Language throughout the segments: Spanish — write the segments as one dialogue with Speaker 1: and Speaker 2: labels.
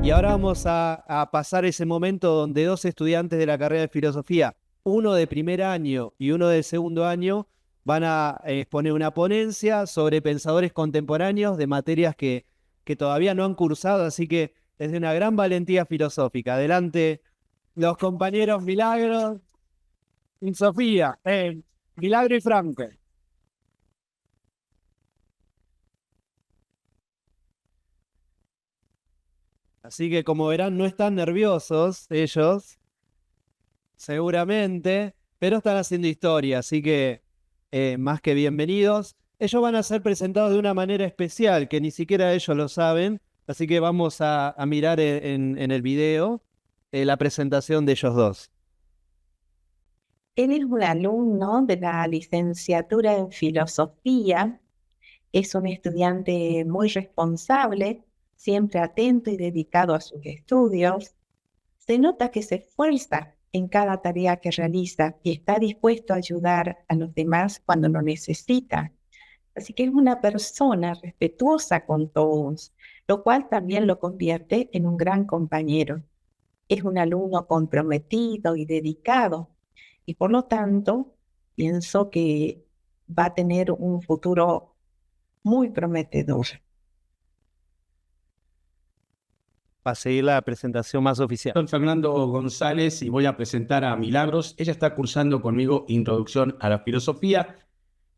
Speaker 1: Y ahora vamos a pasar ese momento donde dos estudiantes de la carrera de filosofía, uno de primer año y uno de segundo año, van a exponer una ponencia sobre pensadores contemporáneos de materias que todavía no han cursado, así que es de una gran valentía filosófica. Adelante, los compañeros Milagros y Sofía, Milagro y Franco. Así que como verán, no están nerviosos ellos, seguramente, pero están haciendo historia, así que más que bienvenidos. Ellos van a ser presentados de una manera especial, que ni siquiera ellos lo saben, así que vamos a mirar en el video la presentación de ellos dos.
Speaker 2: Él es un alumno de la licenciatura en filosofía, es un estudiante muy responsable, siempre atento y dedicado a sus estudios. Se nota que se esfuerza en cada tarea que realiza y está dispuesto a ayudar a los demás cuando lo necesita. Así que es una persona respetuosa con todos, lo cual también lo convierte en un gran compañero. Es un alumno comprometido y dedicado y por lo tanto pienso que va a tener un futuro muy prometedor.
Speaker 1: Para seguir la presentación más oficial.
Speaker 3: Soy Fernando González y voy a presentar a Milagros. Ella está cursando conmigo Introducción a la Filosofía.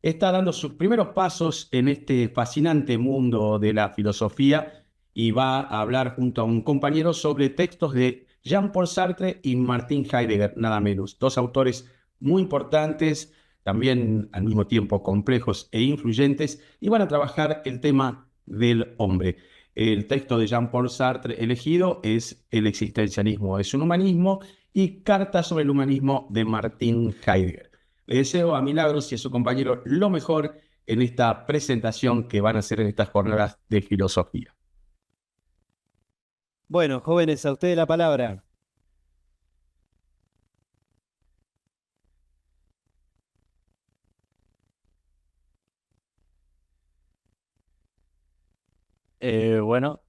Speaker 3: Está dando sus primeros pasos en este fascinante mundo de la filosofía y va a hablar junto a un compañero sobre textos de Jean-Paul Sartre y Martin Heidegger, nada menos. Dos autores muy importantes, también al mismo tiempo complejos e influyentes, y van a trabajar el tema del hombre. El texto de Jean-Paul Sartre elegido es El existencialismo es un humanismo y Carta sobre el humanismo de Martin Heidegger. Le deseo a Milagros y a su compañero lo mejor en esta presentación que van a hacer en estas jornadas de filosofía.
Speaker 1: Bueno, jóvenes, a ustedes la palabra.
Speaker 4: Bueno,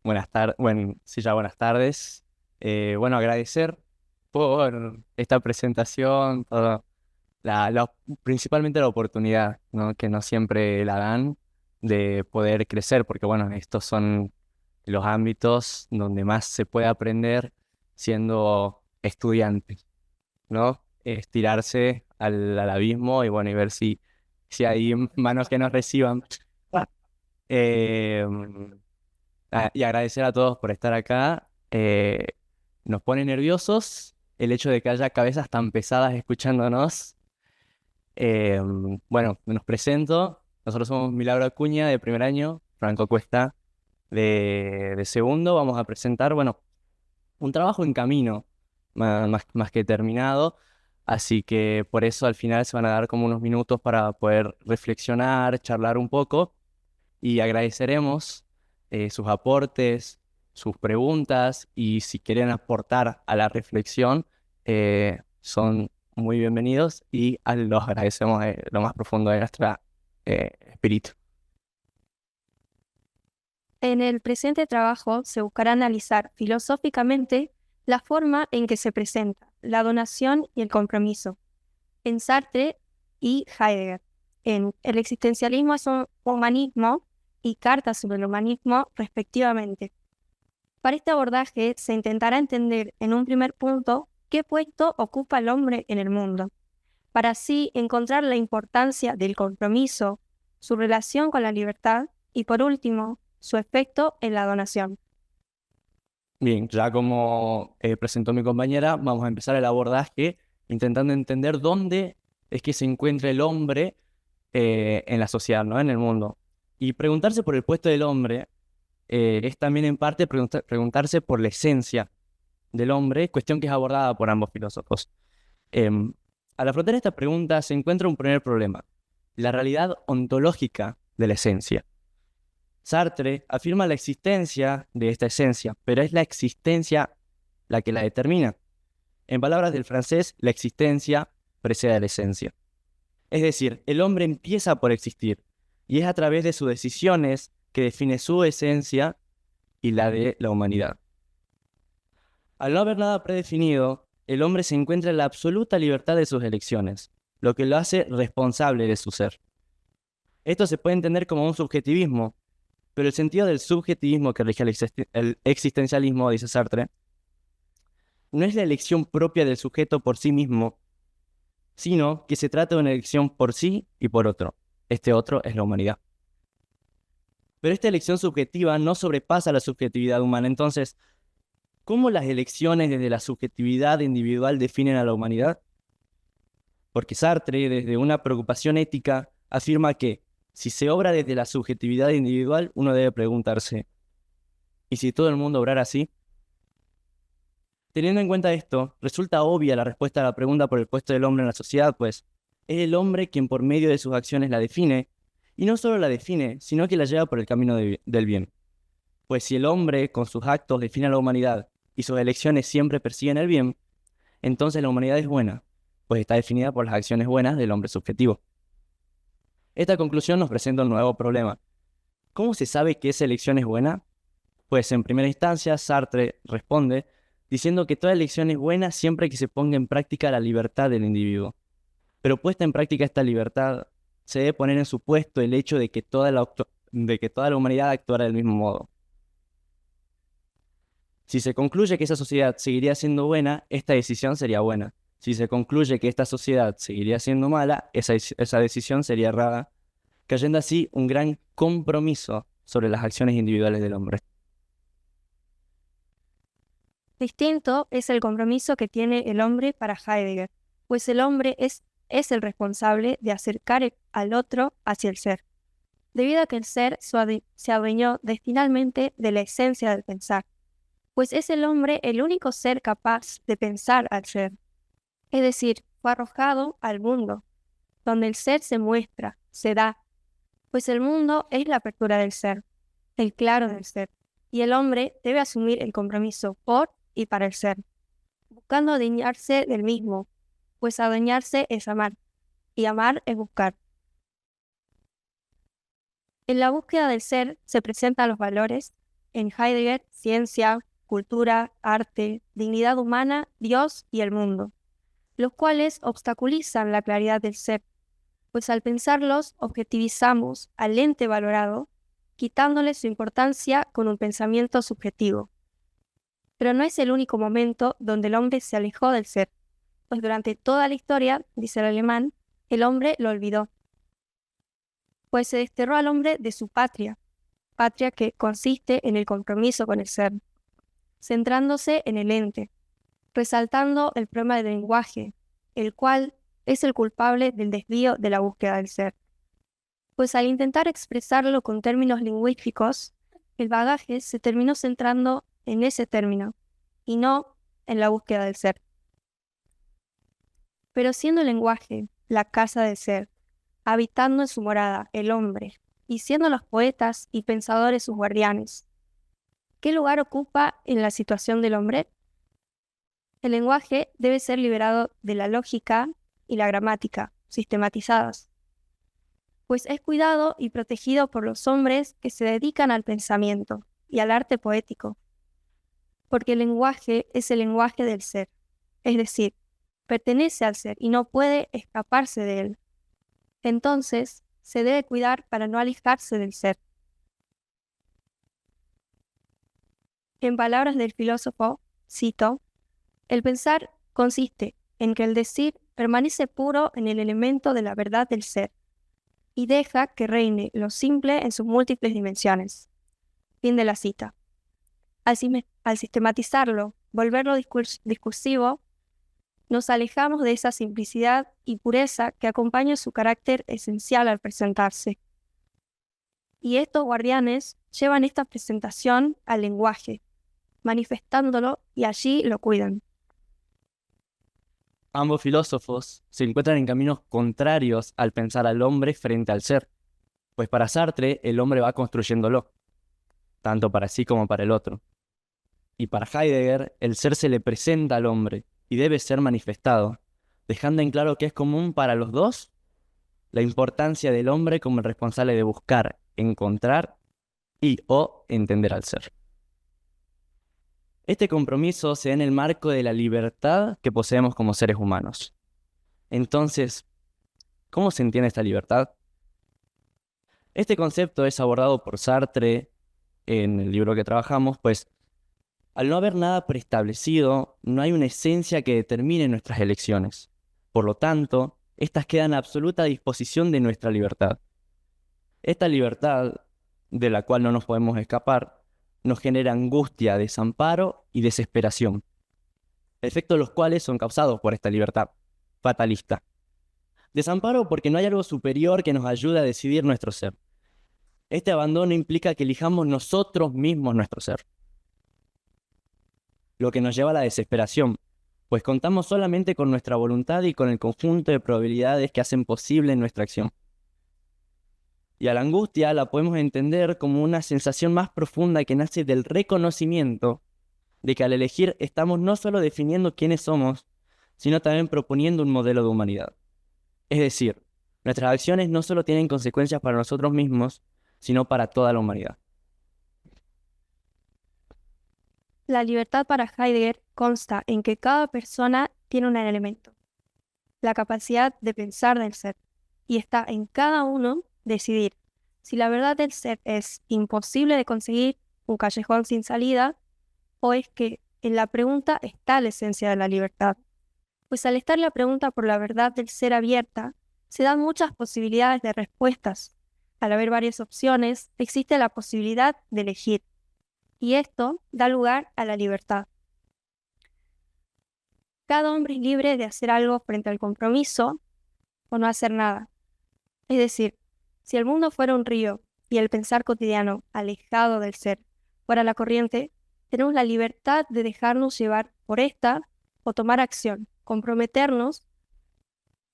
Speaker 4: buenas tardes. Bueno, agradecer por esta presentación, principalmente la oportunidad, ¿no? Que no siempre la dan de poder crecer, porque bueno, estos son los ámbitos donde más se puede aprender siendo estudiante, ¿no? Estirarse al abismo y bueno, y ver si hay manos que nos reciban. Eh, y agradecer a todos por estar acá. Nos pone nerviosos el hecho de que haya cabezas tan pesadas escuchándonos. Bueno, nos presento. Nosotros somos Milagro Acuña de primer año, Franco Cuesta de segundo. Vamos a presentar, bueno, un trabajo en camino, más que terminado. Así que por eso al final se van a dar como unos minutos para poder reflexionar, charlar un poco y agradeceremos sus aportes, sus preguntas y si quieren aportar a la reflexión, son muy bienvenidos y los agradecemos lo más profundo de nuestro espíritu.
Speaker 5: En el presente trabajo se buscará analizar filosóficamente la forma en que se presenta la donación y el compromiso en Sartre y Heidegger, en El existencialismo es un humanismo y Carta sobre el humanismo, respectivamente. Para este abordaje se intentará entender en un primer punto qué puesto ocupa el hombre en el mundo, para así encontrar la importancia del compromiso, su relación con la libertad y, por último, su efecto en la donación.
Speaker 4: Bien, ya como presentó mi compañera, vamos a empezar el abordaje intentando entender dónde es que se encuentra el hombre en la sociedad, ¿no? En el mundo. Y preguntarse por el puesto del hombre es también en parte preguntarse por la esencia del hombre, cuestión que es abordada por ambos filósofos. Al afrontar esta pregunta se encuentra un primer problema, la realidad ontológica de la esencia. Sartre afirma la existencia de esta esencia, pero es la existencia la que la determina. En palabras del francés, la existencia precede a la esencia. Es decir, el hombre empieza por existir y es a través de sus decisiones que define su esencia y la de la humanidad. Al no haber nada predefinido, el hombre se encuentra en la absoluta libertad de sus elecciones, lo que lo hace responsable de su ser. Esto se puede entender como un subjetivismo, pero el sentido del subjetivismo que rige el existencialismo, dice Sartre, no es la elección propia del sujeto por sí mismo, sino que se trata de una elección por sí y por otro. Este otro es la humanidad. Pero esta elección subjetiva no sobrepasa la subjetividad humana. Entonces, ¿cómo las elecciones desde la subjetividad individual definen a la humanidad? Porque Sartre, desde una preocupación ética, afirma que si se obra desde la subjetividad individual, uno debe preguntarse, ¿y si todo el mundo obrara así? Teniendo en cuenta esto, resulta obvia la respuesta a la pregunta por el puesto del hombre en la sociedad, pues es el hombre quien por medio de sus acciones la define, y no solo la define, sino que la lleva por el camino del bien. Pues si el hombre con sus actos define a la humanidad y sus elecciones siempre persiguen el bien, entonces la humanidad es buena, pues está definida por las acciones buenas del hombre subjetivo. Esta conclusión nos presenta un nuevo problema. ¿Cómo se sabe que esa elección es buena? Pues en primera instancia, Sartre responde diciendo que toda elección es buena siempre que se ponga en práctica la libertad del individuo. Pero puesta en práctica esta libertad, se debe poner en supuesto el hecho de que toda la humanidad actuara del mismo modo. Si se concluye que esa sociedad seguiría siendo buena, esta decisión sería buena. Si se concluye que esta sociedad seguiría siendo mala, esa decisión sería errada, cayendo así un gran compromiso sobre las acciones individuales del hombre.
Speaker 5: Distinto es el compromiso que tiene el hombre para Heidegger, pues el hombre es el responsable de acercar al otro hacia el ser, debido a que el ser se adueñó destinalmente de la esencia del pensar, pues es el hombre el único ser capaz de pensar al ser. Es decir, fue arrojado al mundo, donde el ser se muestra, se da, pues el mundo es la apertura del ser, el claro del ser, y el hombre debe asumir el compromiso por y para el ser, buscando adueñarse del mismo, pues adueñarse es amar, y amar es buscar. En la búsqueda del ser se presentan los valores, en Heidegger, ciencia, cultura, arte, dignidad humana, Dios y el mundo, los cuales obstaculizan la claridad del ser, pues al pensarlos objetivizamos al ente valorado, quitándole su importancia con un pensamiento subjetivo. Pero no es el único momento donde el hombre se alejó del ser, pues durante toda la historia, dice el alemán, el hombre lo olvidó, pues se desterró al hombre de su patria que consiste en el compromiso con el ser, centrándose en el ente, resaltando el problema del lenguaje, el cual es el culpable del desvío de la búsqueda del ser. Pues al intentar expresarlo con términos lingüísticos, el bagaje se terminó centrando en ese término, y no en la búsqueda del ser. Pero siendo el lenguaje la casa del ser, habitando en su morada el hombre, y siendo los poetas y pensadores sus guardianes, ¿qué lugar ocupa en la situación del hombre? El lenguaje debe ser liberado de la lógica y la gramática, sistematizadas, pues es cuidado y protegido por los hombres que se dedican al pensamiento y al arte poético, porque el lenguaje es el lenguaje del ser, es decir, pertenece al ser y no puede escaparse de él. Entonces, se debe cuidar para no alejarse del ser. En palabras del filósofo, cito, el pensar consiste en que el decir permanece puro en el elemento de la verdad del ser y deja que reine lo simple en sus múltiples dimensiones. Fin de la cita. Al sistematizarlo, volverlo discursivo, nos alejamos de esa simplicidad y pureza que acompaña su carácter esencial al presentarse. Y estos guardianes llevan esta presentación al lenguaje, manifestándolo y allí lo cuidan.
Speaker 4: Ambos filósofos se encuentran en caminos contrarios al pensar al hombre frente al ser, pues para Sartre el hombre va construyéndolo, tanto para sí como para el otro. Y para Heidegger el ser se le presenta al hombre y debe ser manifestado, dejando en claro que es común para los dos la importancia del hombre como el responsable de buscar, encontrar y o entender al ser. Este compromiso se da en el marco de la libertad que poseemos como seres humanos. Entonces, ¿cómo se entiende esta libertad? Este concepto es abordado por Sartre en el libro que trabajamos, pues al no haber nada preestablecido, no hay una esencia que determine nuestras elecciones. Por lo tanto, estas quedan a absoluta disposición de nuestra libertad. Esta libertad, de la cual no nos podemos escapar, nos genera angustia, desamparo y desesperación, efectos los cuales son causados por esta libertad fatalista. Desamparo porque no hay algo superior que nos ayude a decidir nuestro ser. Este abandono implica que elijamos nosotros mismos nuestro ser, lo que nos lleva a la desesperación, pues contamos solamente con nuestra voluntad y con el conjunto de probabilidades que hacen posible nuestra acción. Y a la angustia la podemos entender como una sensación más profunda que nace del reconocimiento de que al elegir estamos no solo definiendo quiénes somos, sino también proponiendo un modelo de humanidad. Es decir, nuestras acciones no solo tienen consecuencias para nosotros mismos, sino para toda la humanidad.
Speaker 5: La libertad para Heidegger consta en que cada persona tiene un elemento, la capacidad de pensar del ser, y está en cada uno decidir si la verdad del ser es imposible de conseguir, un callejón sin salida, o es que en la pregunta está la esencia de la libertad. Pues al estar la pregunta por la verdad del ser abierta, se dan muchas posibilidades de respuestas. Al haber varias opciones, existe la posibilidad de elegir, y esto da lugar a la libertad. Cada hombre es libre de hacer algo frente al compromiso o no hacer nada. Es decir, si el mundo fuera un río y el pensar cotidiano, alejado del ser, fuera la corriente, tenemos la libertad de dejarnos llevar por esta o tomar acción, comprometernos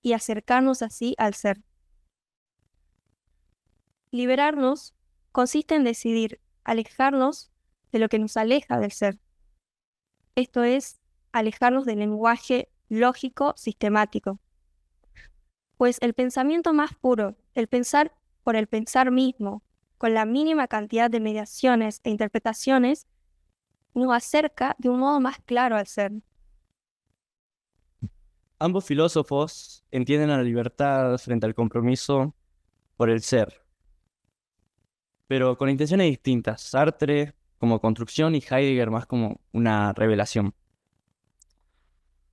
Speaker 5: y acercarnos así al ser. Liberarnos consiste en decidir alejarnos de lo que nos aleja del ser. Esto es, alejarnos del lenguaje lógico sistemático. Pues el pensamiento más puro, el pensar por el pensar mismo, con la mínima cantidad de mediaciones e interpretaciones, nos acerca de un modo más claro al ser.
Speaker 4: Ambos filósofos entienden a la libertad frente al compromiso por el ser, pero con intenciones distintas. Sartre como construcción y Heidegger más como una revelación.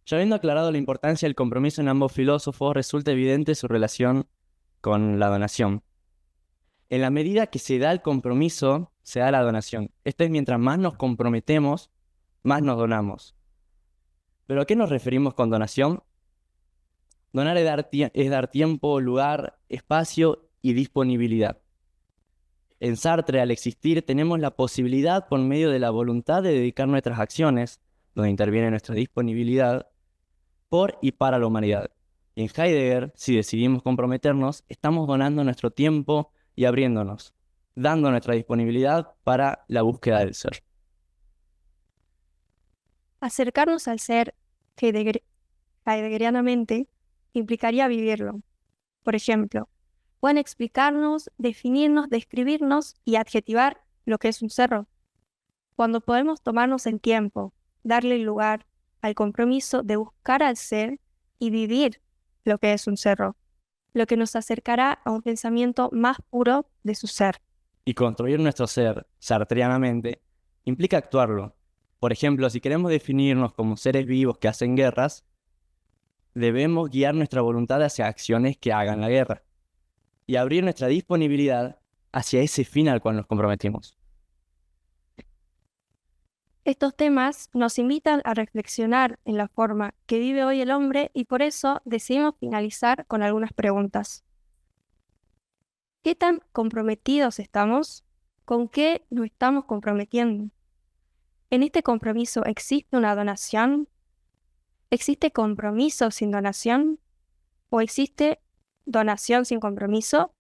Speaker 4: Ya habiendo aclarado la importancia del compromiso en ambos filósofos, resulta evidente su relación con la donación. En la medida que se da el compromiso, se da la donación. Esto es, mientras más nos comprometemos, más nos donamos. ¿Pero a qué nos referimos con donación? Donar es dar tiempo, lugar, espacio y disponibilidad. En Sartre, al existir, tenemos la posibilidad, por medio de la voluntad, de dedicar nuestras acciones, donde interviene nuestra disponibilidad, por y para la humanidad. Y en Heidegger, si decidimos comprometernos, estamos donando nuestro tiempo y abriéndonos, dando nuestra disponibilidad para la búsqueda del ser.
Speaker 5: Acercarnos al ser heideggerianamente implicaría vivirlo. Por ejemplo, pueden explicarnos, definirnos, describirnos y adjetivar lo que es un cerro. Cuando podemos tomarnos el tiempo, darle lugar al compromiso de buscar al ser y vivir lo que es un cerro, lo que nos acercará a un pensamiento más puro de su ser.
Speaker 4: Y construir nuestro ser, sartreanamente, implica actuarlo. Por ejemplo, si queremos definirnos como seres vivos que hacen guerras, debemos guiar nuestra voluntad hacia acciones que hagan la guerra y abrir nuestra disponibilidad hacia ese fin al cual nos comprometimos.
Speaker 5: Estos temas nos invitan a reflexionar en la forma que vive hoy el hombre y por eso decidimos finalizar con algunas preguntas. ¿Qué tan comprometidos estamos? ¿Con qué nos estamos comprometiendo? ¿En este compromiso existe una donación? ¿Existe compromiso sin donación? ¿O existe donación sin compromiso?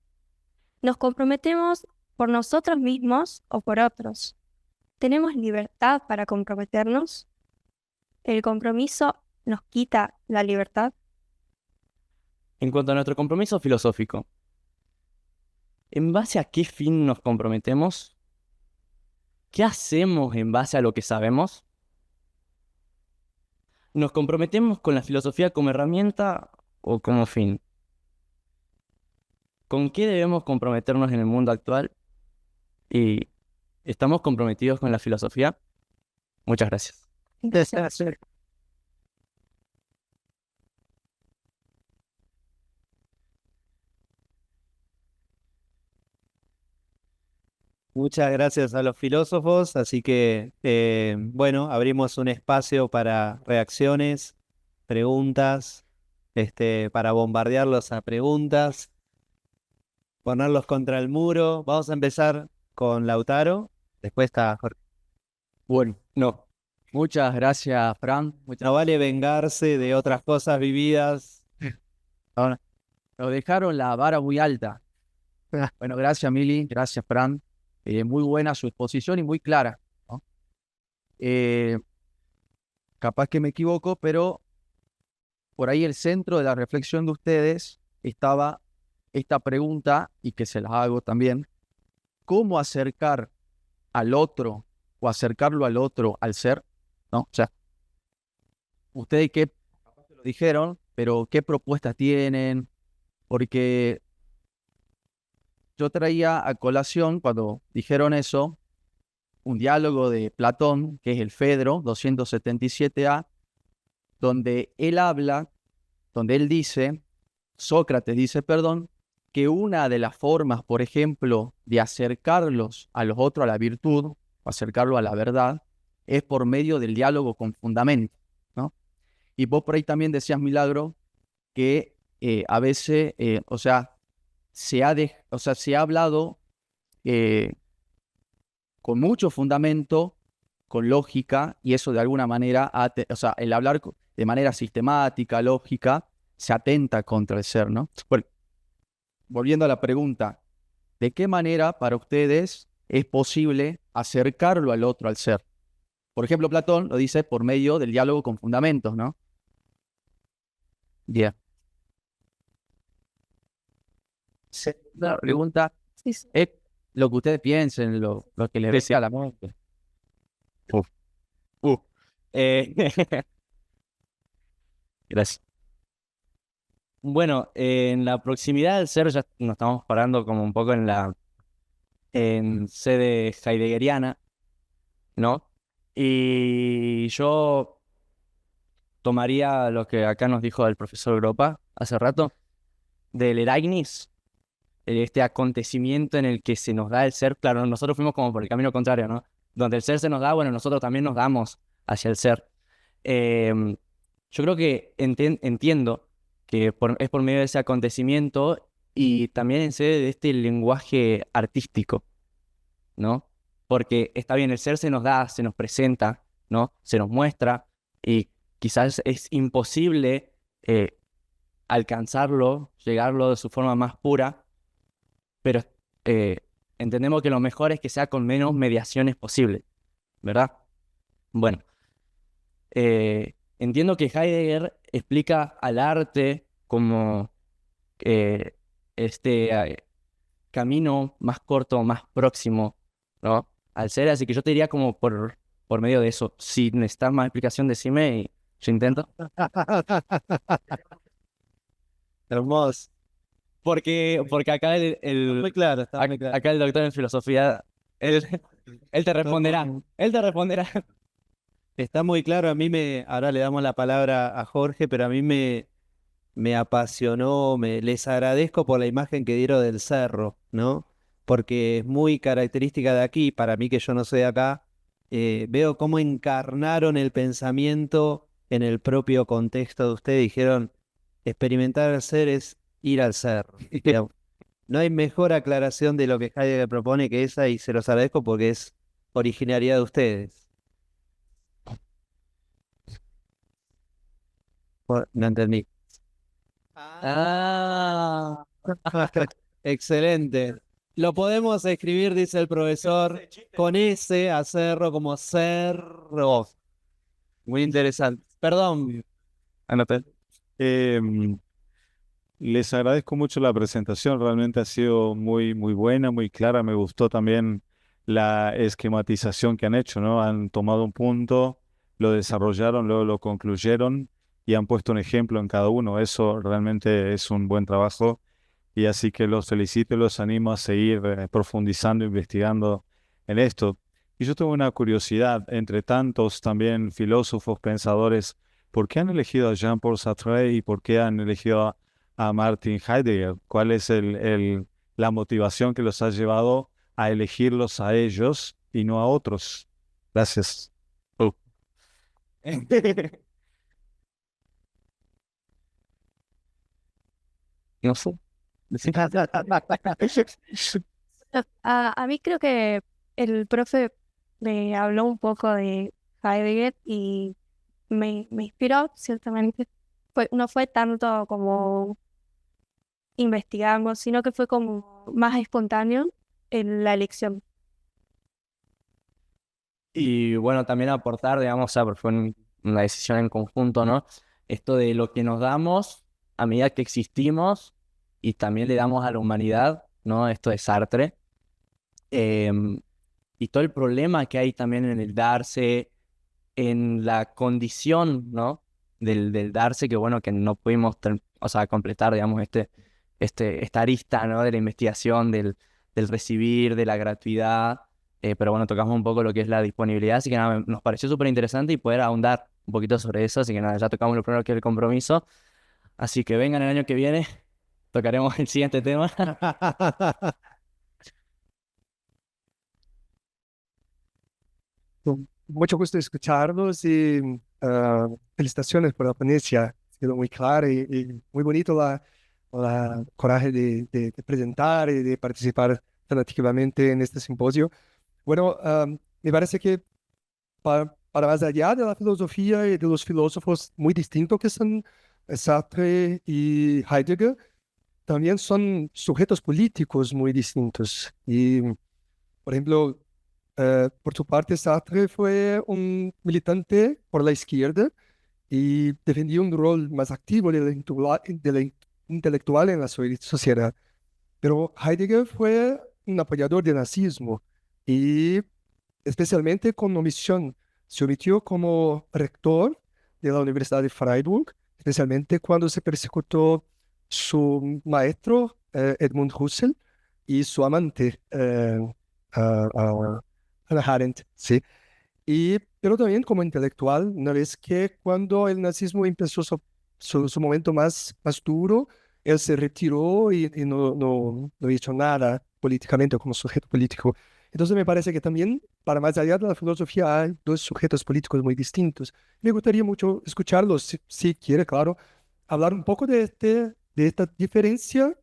Speaker 5: ¿Nos comprometemos por nosotros mismos o por otros? ¿Tenemos libertad para comprometernos? ¿El compromiso nos quita la libertad?
Speaker 4: En cuanto a nuestro compromiso filosófico, ¿en base a qué fin nos comprometemos? ¿Qué hacemos en base a lo que sabemos? ¿Nos comprometemos con la filosofía como herramienta o como fin? ¿Con qué debemos comprometernos en el mundo actual? ¿Y estamos comprometidos con la filosofía? Muchas gracias.
Speaker 1: Muchas gracias a los filósofos, así que bueno, abrimos un espacio para reacciones, preguntas, para bombardearlos a preguntas, ponerlos contra el muro. Vamos a empezar con Lautaro, después está Jorge.
Speaker 4: Bueno, no. Muchas gracias, Fran.
Speaker 1: No vale vengarse de otras cosas vividas.
Speaker 6: Ahora, nos dejaron la vara muy alta. Bueno, gracias, Mili. Gracias, Fran. Muy buena su exposición y muy clara, ¿no? Capaz que me equivoco, pero por ahí el centro de la reflexión de ustedes estaba esta pregunta, y que se las hago también: ¿cómo acercar al otro o acercarlo al otro al ser? ¿No? O sea, ustedes qué lo dijeron, pero ¿qué propuestas tienen? Porque yo traía a colación, cuando dijeron eso, un diálogo de Platón, que es el Fedro 277a, donde él dice, Sócrates dice, perdón, que una de las formas, por ejemplo, de acercarlos a los otros a la virtud, o acercarlo a la verdad, es por medio del diálogo con fundamento, ¿no? Y vos por ahí también decías, Milagro, que a veces, se ha hablado con mucho fundamento, con lógica, y eso de alguna manera, el hablar de manera sistemática, lógica, se atenta contra el ser, ¿no? Bueno, volviendo a la pregunta, ¿de qué manera para ustedes es posible acercarlo al otro, al ser? Por ejemplo, Platón lo dice por medio del diálogo con fundamentos, ¿no? Bien. La pregunta
Speaker 5: Sí, sí.
Speaker 6: es lo que ustedes piensen, lo que les decía a la mente.
Speaker 4: Eh, Gracias. Bueno, en la proximidad del ser ya nos estamos parando como un poco en sede heideggeriana, ¿no? Y yo tomaría lo que acá nos dijo el profesor Gropa hace rato, del Eragnis, este acontecimiento en el que se nos da el ser. Claro, nosotros fuimos como por el camino contrario, ¿no? Donde el ser se nos da, bueno, nosotros también nos damos hacia el ser. Yo creo que entiendo que es por medio de ese acontecimiento y también en sede de este lenguaje artístico, ¿no? Porque está bien, el ser se nos da, se nos presenta, ¿no? Se nos muestra, y quizás es imposible alcanzarlo, llegarlo de su forma más pura, pero entendemos que lo mejor es que sea con menos mediaciones posible, ¿verdad? Bueno, entiendo que Heidegger explica al arte como eh, este camino más corto, más próximo, ¿no? Al ser, así que yo te diría como por medio de eso. Si necesitas más explicación, decime y yo intento.
Speaker 1: Hermoso.
Speaker 4: Porque acá
Speaker 1: Muy claro, está muy claro.
Speaker 4: acá el doctor en filosofía, él te responderá. Él te responderá.
Speaker 1: Está muy claro, ahora le damos la palabra a Jorge, pero a mí me apasionó, les agradezco por la imagen que dieron del cerro, ¿no? Porque es muy característica de aquí, para mí que yo no soy de acá, veo cómo encarnaron el pensamiento en el propio contexto de ustedes, dijeron, experimentar el ser es ir al cerro. Digamos. No hay mejor aclaración de lo que Heidegger propone que esa, y se los agradezco porque es originalidad de ustedes. No entendí.
Speaker 4: Ah.
Speaker 1: Excelente. Lo podemos escribir, dice el profesor, con S a cerro como cerro. Muy interesante. Perdón.
Speaker 4: Anoté.
Speaker 7: Les agradezco mucho la presentación, realmente ha sido muy, muy buena, muy clara. Me gustó también la esquematización que han hecho, ¿no? Han tomado un punto lo desarrollaron, luego lo concluyeron y han puesto un ejemplo en cada uno. Eso realmente es un buen trabajo y así que los felicito y los animo a seguir profundizando, investigando en esto. Y yo tengo una curiosidad, entre tantos también filósofos, pensadores, ¿por qué han elegido a Jean-Paul Sartre y por qué han elegido a Martin Heidegger? ¿Cuál es la motivación que los ha llevado a elegirlos a ellos y no a otros? Gracias.
Speaker 4: No sé.
Speaker 5: A mí creo que el profe me habló un poco de Heidegger y me inspiró, ciertamente. No fue tanto como investigamos, sino que fue como más espontáneo en la elección.
Speaker 4: Y bueno, también aportar, digamos, o sea, porque fue una decisión en conjunto, ¿no? Esto de lo que nos damos a medida que existimos y también le damos a la humanidad, ¿no? Esto de Sartre. Y todo el problema que hay también en el darse, en la condición, ¿no? Del darse, que bueno, que no pudimos, o sea, completar, digamos, esta arista, ¿no? De la investigación, del recibir, de la gratuidad. Pero bueno, tocamos un poco lo que es la disponibilidad, así que nada, nos pareció súper interesante y poder ahondar un poquito sobre eso, así que nada, ya tocamos lo primero que es el compromiso, así que vengan el año que viene, tocaremos el siguiente tema.
Speaker 8: Con mucho gusto escucharlos y felicitaciones por la ponencia. Ha sido muy clara y muy bonito la coraje de presentar y de participar tan activamente en este simposio. Bueno, me parece que para más allá de la filosofía y de los filósofos muy distintos que son Sartre y Heidegger, también son sujetos políticos muy distintos. Y, por ejemplo, por su parte, Sartre fue un militante por la izquierda y defendía un rol más activo de la intelectual en la sociedad. Pero Heidegger fue un apoyador del nazismo y especialmente con omisión. Se omitió como rector de la Universidad de Freiburg, especialmente cuando se persecutó su maestro, Edmund Husserl, y su amante, Hannah Arendt, ¿sí? Pero también como intelectual, una vez que cuando el nazismo empezó su momento más duro, él se retiró y no hizo nada políticamente como sujeto político. Entonces me parece que también, para más allá de la filosofía, hay dos sujetos políticos muy distintos. Me gustaría mucho escucharlos, si quiere, claro, hablar un poco de esta diferencia,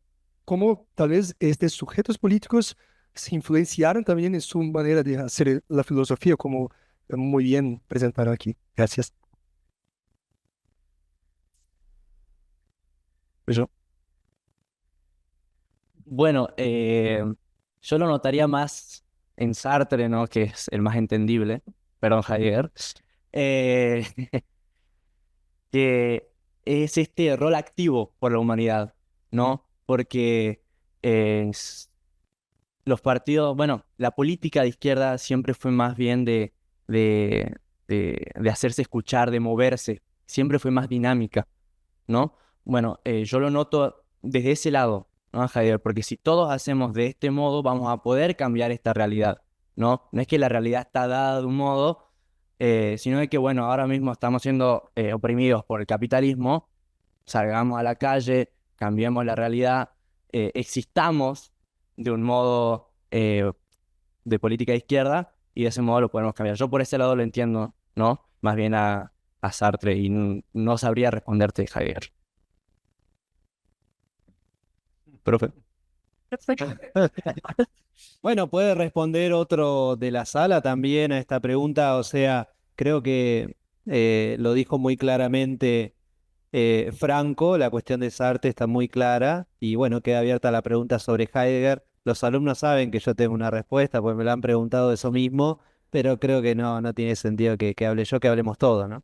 Speaker 8: cómo tal vez estos sujetos políticos se influenciaron también en su manera de hacer la filosofía, como muy bien presentado aquí. Gracias.
Speaker 7: Pues yo,
Speaker 4: Bueno, yo lo notaría más en Sartre, ¿no? Que es el más entendible, perdón, Heidegger, eh, que es este rol activo por la humanidad, ¿no? Porque los partidos, bueno, la política de izquierda siempre fue más bien de, de hacerse escuchar, de moverse, siempre fue más dinámica, ¿no? Bueno, yo lo noto desde ese lado, ¿no, Javier? Porque si todos hacemos de este modo, vamos a poder cambiar esta realidad, ¿no? No es que la realidad está dada de un modo, sino de que, bueno, ahora mismo estamos siendo oprimidos por el capitalismo, salgamos a la calle, cambiemos la realidad, existamos de un modo de política de izquierda y de ese modo lo podemos cambiar. Yo por ese lado lo entiendo, ¿no? Más bien a Sartre y no sabría responderte, Javier. Profe.
Speaker 1: Bueno, puede responder otro de la sala también a esta pregunta. O sea, creo que lo dijo muy claramente Franco. La cuestión de Sartre está muy clara. Y bueno, queda abierta la pregunta sobre Heidegger. Los alumnos saben que yo tengo una respuesta, pues me lo han preguntado eso mismo. Pero creo que no tiene sentido que hable yo, que hablemos todos, ¿no?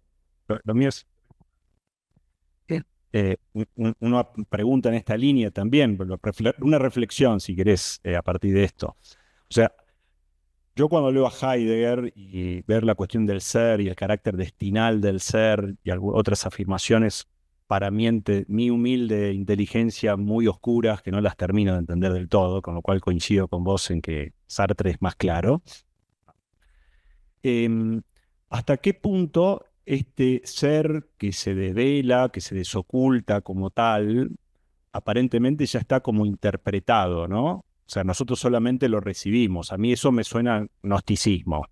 Speaker 7: lo mío es una pregunta en esta línea también, pero una reflexión, si querés, a partir de esto. O sea, Yo cuando leo a Heidegger y ver la cuestión del ser y el carácter destinal del ser y otras afirmaciones para mi humilde inteligencia muy oscuras que no las termino de entender del todo, con lo cual coincido con vos en que Sartre es más claro. ¿Hasta qué punto este ser que se devela, que se desoculta como tal, aparentemente ya está como interpretado, ¿no? O sea, nosotros solamente lo recibimos. A mí eso me suena a gnosticismo.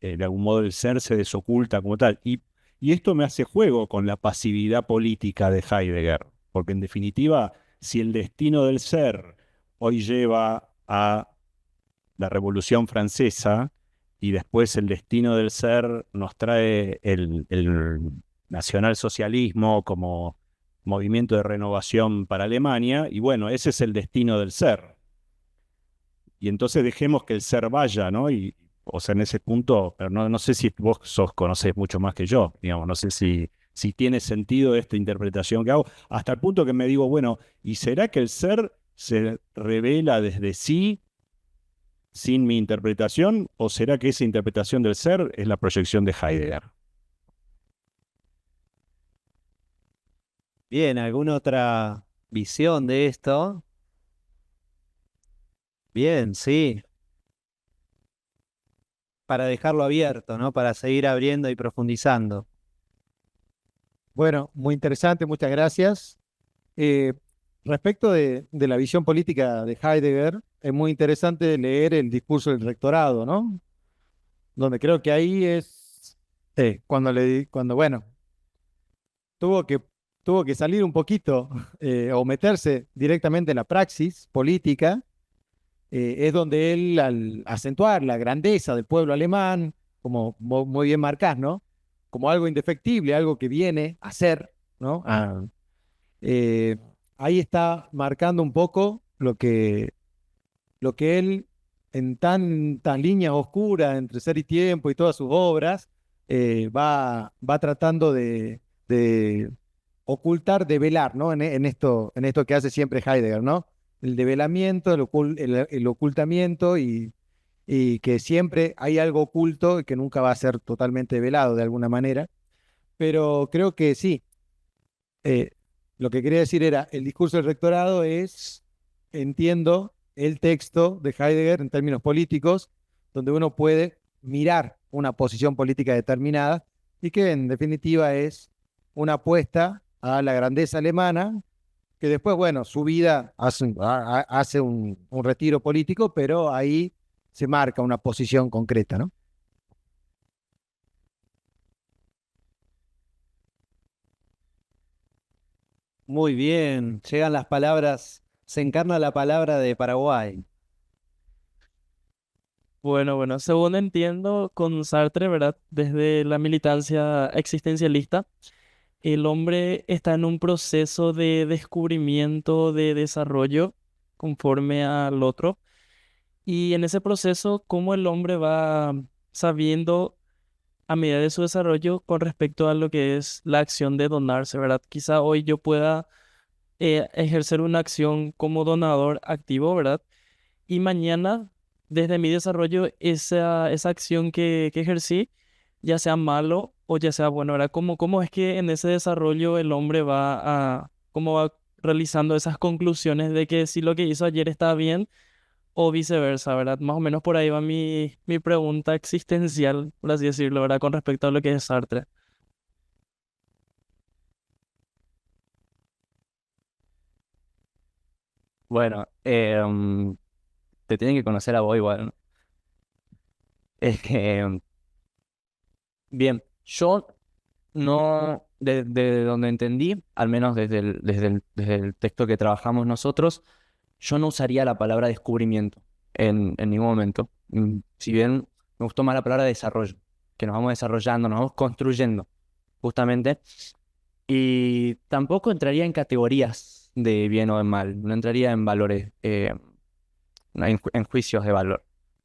Speaker 7: De algún modo el ser se desoculta como tal. Y esto me hace juego con la pasividad política de Heidegger, porque en definitiva, si el destino del ser hoy lleva a la Revolución Francesa y después el destino del ser nos trae el nacionalsocialismo como movimiento de renovación para Alemania, y bueno, ese es el destino del ser. Y entonces dejemos que el ser vaya, ¿no? Y, o sea, en ese punto, pero no sé si vos conocés mucho más que yo, digamos, no sé si tiene sentido esta interpretación que hago, hasta el punto que me digo, bueno, ¿y será que el ser se revela desde sí sin mi interpretación, o será que esa interpretación del ser es la proyección de Heidegger?
Speaker 1: Bien, ¿alguna otra visión de esto? Bien, sí, para dejarlo abierto, ¿no? Para seguir abriendo y profundizando.
Speaker 9: Bueno, muy interesante, muchas gracias. Eh, Respecto de la visión política de Heidegger, es muy interesante leer el discurso del rectorado, ¿no? Donde creo que ahí es cuando bueno, tuvo que, tuvo que salir un poquito o meterse directamente en la praxis política, es donde él, al acentuar la grandeza del pueblo alemán, como muy bien marcás, ¿no? Como algo indefectible, algo que viene a ser, ¿no? Eh, Ahí está marcando un poco lo que él, en tan línea oscura entre ser y tiempo y todas sus obras, va tratando de ocultar, develar, ¿no? En esto que hace siempre Heidegger, ¿no? El develamiento, el ocultamiento y que siempre hay algo oculto y que nunca va a ser totalmente velado de alguna manera. Pero creo que sí, eh, lo que quería decir era, el discurso del rectorado es, entiendo, el texto de Heidegger en términos políticos, donde uno puede mirar una posición política determinada y que en definitiva es una apuesta a la grandeza alemana, que después, bueno, su vida hace un retiro político, pero ahí se marca una posición concreta, ¿no?
Speaker 1: Muy bien, llegan las palabras, se encarna la palabra de Paraguay.
Speaker 10: Bueno, según entiendo, con Sartre, ¿verdad? Desde la militancia existencialista, el hombre está en un proceso de descubrimiento, de desarrollo conforme al otro. Y en ese proceso, cómo el hombre va sabiendo a medida de su desarrollo con respecto a lo que es la acción de donarse, ¿verdad? Quizá hoy yo pueda ejercer una acción como donador activo, ¿verdad? Y mañana, desde mi desarrollo, esa acción que ejercí, ya sea malo o ya sea bueno, ¿verdad? ¿Cómo es que en ese desarrollo el hombre cómo va realizando esas conclusiones de que si lo que hizo ayer está bien o viceversa, ¿verdad? Más o menos por ahí va mi pregunta existencial, por así decirlo, ¿verdad? Con respecto a lo que es Sartre.
Speaker 4: Bueno, te tienen que conocer a vos igual, ¿no? Es que, bien, yo no, de donde entendí, al menos desde el texto que trabajamos nosotros, yo no usaría la palabra descubrimiento en ningún momento. Si bien me gustó más la palabra desarrollo, que nos vamos desarrollando, nos vamos construyendo, justamente. Y tampoco entraría en categorías de bien o de mal, no entraría en valores, en juicios de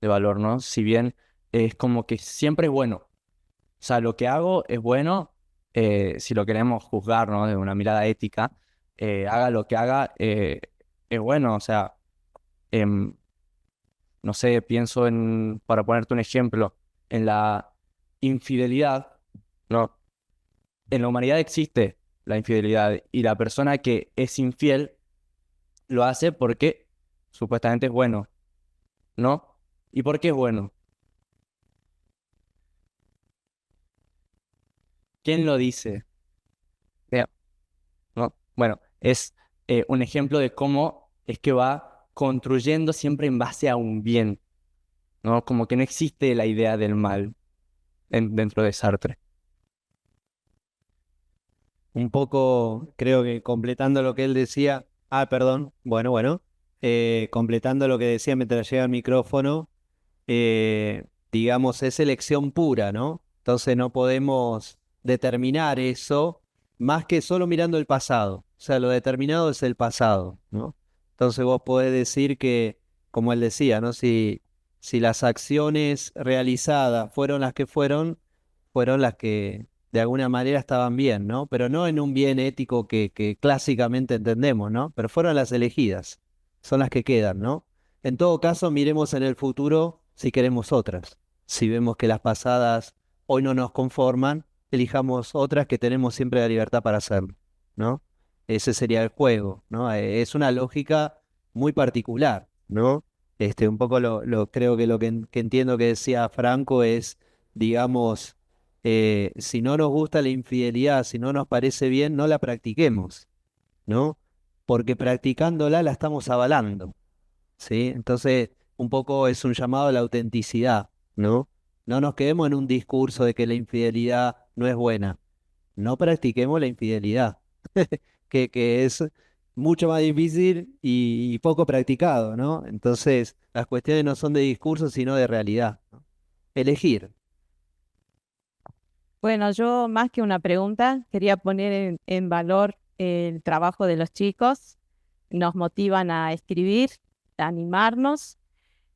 Speaker 4: valor, ¿no? Si bien es como que siempre es bueno. O sea, lo que hago es bueno, si lo queremos juzgar, ¿no? De una mirada ética, haga lo que haga, es bueno, o sea, em, No sé, pienso en, para ponerte un ejemplo, en la infidelidad, ¿no? En la humanidad existe la infidelidad y la persona que es infiel lo hace porque supuestamente es bueno, ¿no? ¿Y por qué es bueno? ¿Quién lo dice? Vea, ¿no? Bueno, es un ejemplo de cómo es que va construyendo siempre en base a un bien, ¿no? Como que no existe la idea del mal dentro de Sartre.
Speaker 1: Un poco, creo que completando lo que él decía, perdón, bueno, completando lo que decía mientras llega el micrófono, digamos, es elección pura, ¿no? Entonces no podemos determinar eso más que solo mirando el pasado. O sea, lo determinado es el pasado, ¿no? Entonces vos podés decir que, como él decía, ¿no? Si las acciones realizadas fueron las que fueron las que de alguna manera estaban bien, ¿no? Pero no en un bien ético que clásicamente entendemos, ¿no? Pero fueron las elegidas, son las que quedan, ¿no? En todo caso, miremos en el futuro si queremos otras. Si vemos que las pasadas hoy no nos conforman, elijamos otras que tenemos siempre la libertad para hacerlo, ¿no? Ese sería el juego, ¿no? Es una lógica muy particular, ¿no? Un poco creo que lo que entiendo que decía Franco es, digamos, si no nos gusta la infidelidad, si no nos parece bien, no la practiquemos, ¿no? Porque practicándola la estamos avalando. ¿Sí? Entonces, un poco es un llamado a la autenticidad, ¿no? No nos quedemos en un discurso de que la infidelidad no es buena. No practiquemos la infidelidad, que es mucho más difícil y poco practicado, ¿no? Entonces, las cuestiones no son de discurso, sino de realidad, ¿no? Elegir.
Speaker 11: Bueno, yo más que una pregunta, quería poner en valor el trabajo de los chicos. Nos motivan a escribir, a animarnos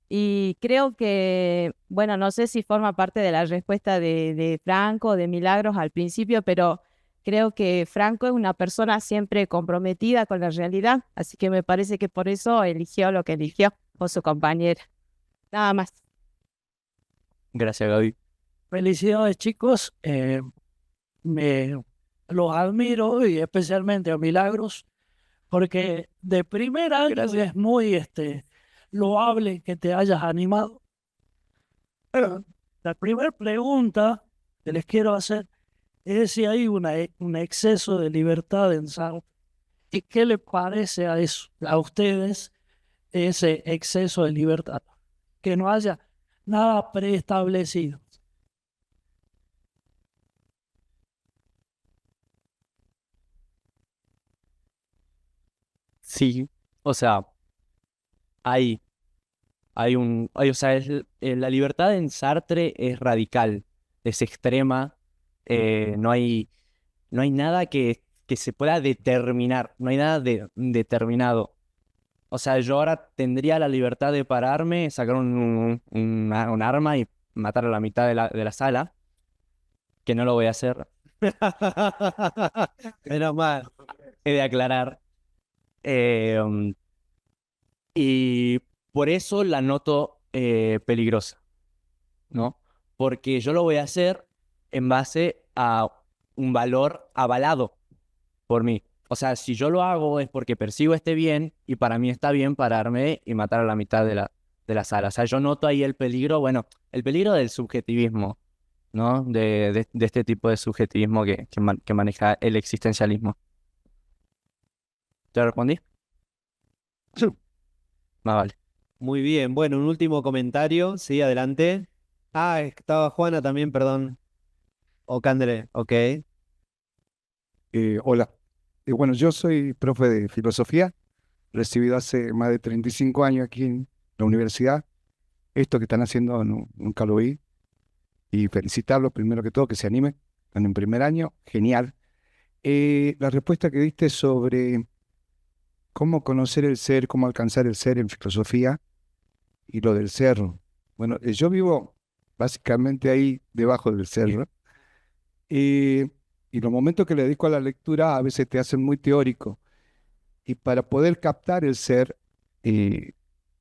Speaker 11: y creo que, bueno, no sé si forma parte de la respuesta de Franco o de Milagros al principio, pero creo que Franco es una persona siempre comprometida con la realidad, así que me parece que por eso eligió lo que eligió con su compañera. Nada más.
Speaker 4: Gracias, Gaby.
Speaker 12: Felicidades, chicos. Me los admiro y especialmente a Milagros, porque de primera es muy loable que te hayas animado. La primera pregunta que les quiero hacer es si hay un exceso de libertad en Sartre. ¿Y qué le parece a eso, a ustedes, ese exceso de libertad? Que no haya nada preestablecido.
Speaker 4: Sí, o sea, hay, o sea, la libertad en Sartre es radical, es extrema, no hay, no hay nada que se pueda determinar, no hay nada determinado. O sea, yo ahora tendría la libertad de pararme, sacar un arma y matar a la mitad de la sala, que no lo voy a hacer,
Speaker 1: Menos mal.
Speaker 4: he de aclarar. Um, y por eso la noto peligrosa, ¿no? Porque yo lo voy a hacer en base a un valor avalado por mí. O sea, si yo lo hago es porque percibo este bien y para mí está bien pararme y matar a la mitad de la sala. O sea, yo noto ahí el peligro, bueno, el peligro del subjetivismo, ¿no? De este tipo de subjetivismo que maneja el existencialismo. ¿Te respondí?
Speaker 1: Sí.
Speaker 4: Más vale.
Speaker 1: Muy bien, bueno, un último comentario, sí, adelante. Estaba Juana también, perdón. O Candre, ok.
Speaker 13: Hola. Bueno, yo soy profe de filosofía, recibido hace más de 35 años aquí en la universidad. Esto que están haciendo nunca lo vi. Y felicitarlos primero que todo, que se animen. Están en primer año, genial. La respuesta que diste sobre cómo conocer el ser, cómo alcanzar el ser en filosofía y lo del cerro. Bueno, yo vivo básicamente ahí debajo del cerro. Y los momentos que le dedico a la lectura a veces te hacen muy teórico. Y para poder captar el ser,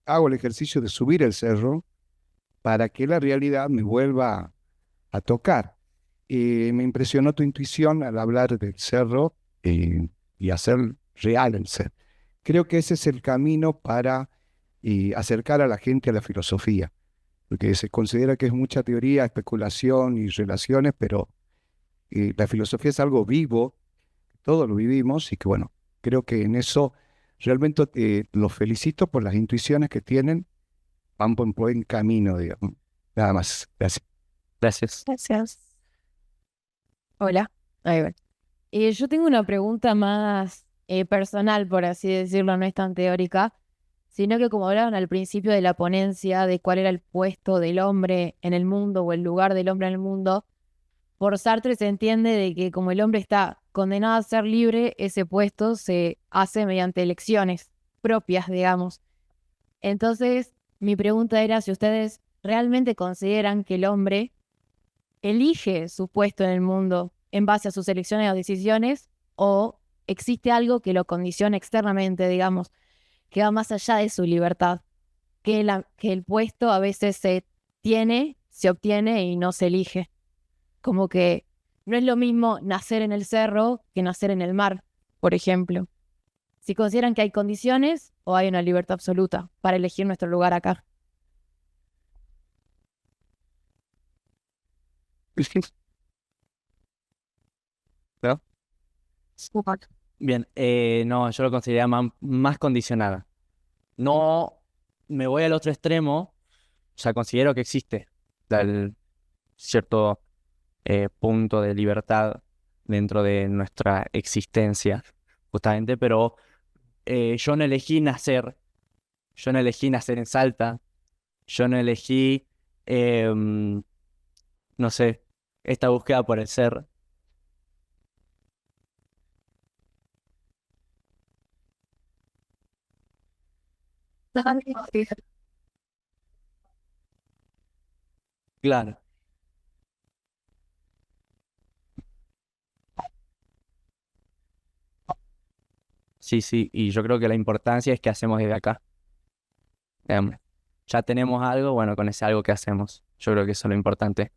Speaker 13: hago el ejercicio de subir el cerro para que la realidad me vuelva a tocar. Me impresionó tu intuición al hablar del cerro y hacer real el ser. Creo que ese es el camino para acercar a la gente a la filosofía, porque se considera que es mucha teoría, especulación y relaciones, pero la filosofía es algo vivo, todos lo vivimos y que bueno, creo que en eso realmente los felicito por las intuiciones que tienen, van por un buen camino, digamos. Nada más, gracias.
Speaker 4: Gracias.
Speaker 5: Gracias.
Speaker 14: Hola. Ahí va. Yo tengo una pregunta más personal, por así decirlo, no es tan teórica, sino que como hablaban al principio de la ponencia de cuál era el puesto del hombre en el mundo o el lugar del hombre en el mundo, por Sartre se entiende de que como el hombre está condenado a ser libre, ese puesto se hace mediante elecciones propias, digamos. Entonces, mi pregunta era si ustedes realmente consideran que el hombre elige su puesto en el mundo en base a sus elecciones o decisiones, o existe algo que lo condiciona externamente, digamos, que va más allá de su libertad, que el puesto a veces se obtiene y no se elige. Como que no es lo mismo nacer en el cerro que nacer en el mar, por ejemplo. Si consideran que hay condiciones o hay una libertad absoluta para elegir nuestro lugar acá.
Speaker 4: ¿No? Bien, no, yo lo consideraría más condicionada. No me voy al otro extremo, o sea, considero que existe el cierto punto de libertad dentro de nuestra existencia, justamente, pero yo no elegí nacer en Salta, yo no elegí, no sé, esta búsqueda por el ser. Claro. Sí, sí, y yo creo que la importancia es qué hacemos desde acá. Ya tenemos algo, bueno, con ese algo que hacemos. Yo creo que eso es lo importante.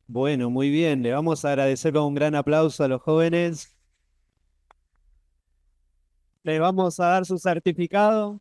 Speaker 1: Bueno, muy bien. Le vamos a agradecer con un gran aplauso a los jóvenes. Les vamos a dar su certificado.